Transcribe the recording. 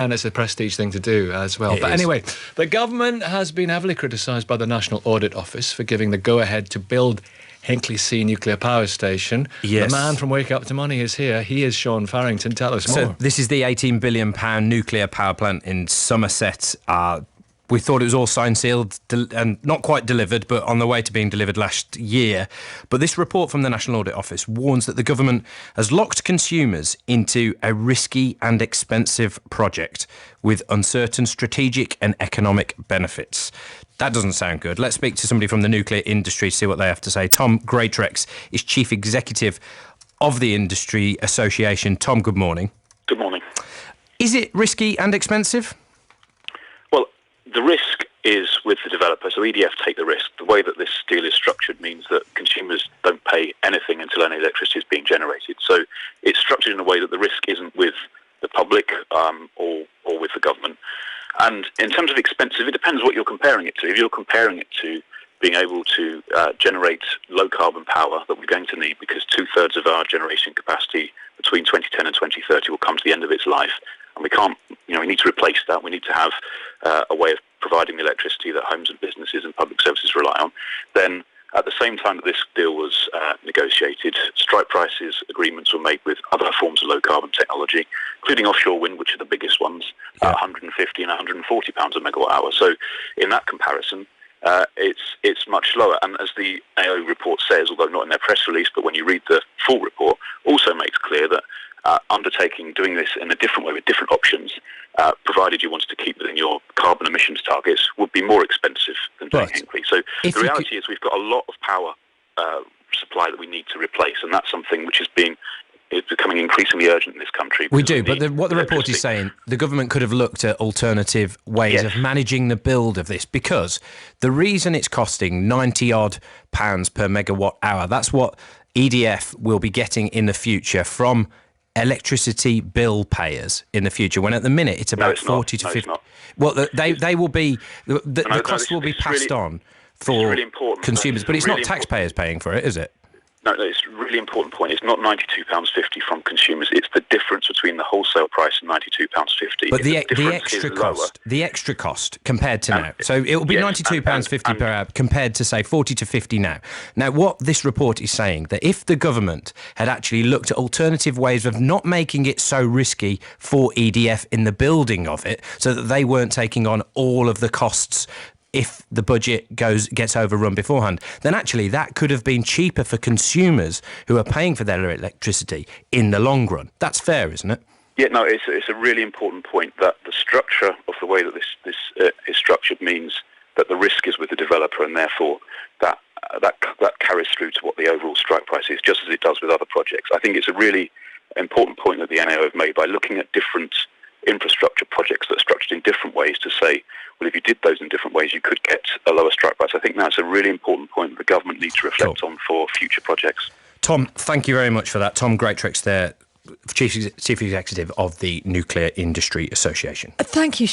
And it's a prestige thing to do as well. But anyway, the government has been heavily criticised by the National Audit Office for giving the go-ahead to build Hinkley C nuclear power station. Yes. The man from Wake Up to Money is here. He is Sean Farrington. Tell us more. So this is the £18 billion nuclear power plant in Somerset. We thought it was all signed, sealed, and not quite delivered, but on the way to being delivered last year. But this report from the National Audit Office warns that the government has locked consumers into a risky and expensive project with uncertain strategic and economic benefits. That doesn't sound good. Let's speak to somebody from the nuclear industry, see what they have to say. Tom Greatrex is Chief Executive of the Industry Association. Tom, good morning. Good morning. Is it risky and expensive? Well, the risk is with the developer, so EDF take the risk. The way that this deal is structured means that consumers don't pay anything until any electricity is being generated. So it's structured in a way that the risk isn't with the public or with the government. And in terms of expensive, it depends what you're comparing it to. If you're comparing it to being able to generate low-carbon power that we're going to need, because 2/3 of our generation capacity between 2010 and 2030 will come to the end of its life, and we can't, we need to replace that. We need to have a way of providing the electricity that homes and businesses and public services rely on. Then, at the same time that this deal was negotiated, strike prices agreements were made with other forms of low-carbon technology, including offshore wind, which are the biggest ones, at 150 and 140 pounds a megawatt hour. So, in that comparison, it's much lower. And as the NAO report says, although not in their press release, but when you read the full report, also makes clear that doing this in a different way with different options, provided you wanted to keep within your carbon emissions targets, would be more expensive than doing Hinkley. So the reality is we've got a lot of power supply that we need to replace, and that's something which is becoming increasingly urgent in this country. We do, but what the report is saying, the government could have looked at alternative ways of managing the build of this, because the reason it's costing 90-odd pounds per megawatt hour, that's what EDF will be getting in the future from electricity bill payers in the future, when at the minute it's about 40 to 50. Well, they will be, the cost will be passed on for consumers, but it's not taxpayers paying for it, is it? No, it's a really important point. It's not £92.50 from consumers. It's the difference between the wholesale price and £92.50. But the extra cost compared to now. So it will be £92.50 per hour compared to, say, 40 to 50 now. Now, what this report is saying, that if the government had actually looked at alternative ways of not making it so risky for EDF in the building of it, so that they weren't taking on all of the costs if the budget gets overrun beforehand, then actually that could have been cheaper for consumers who are paying for their electricity in the long run. That's fair, isn't it? Yeah, no, it's a really important point that the structure of the way that this is structured means that the risk is with the developer, and therefore that carries through to what the overall strike price is, just as it does with other projects. I think it's a really important point that the NAO have made by looking at different infrastructure projects that are structured in different ways to say, well, if you did those in different ways, you could get a lower strike price. I think that's a really important point that the government needs to reflect on for future projects. Tom, thank you very much for that. Tom Greatrex there, Chief Executive of the Nuclear Industry Association. Thank you,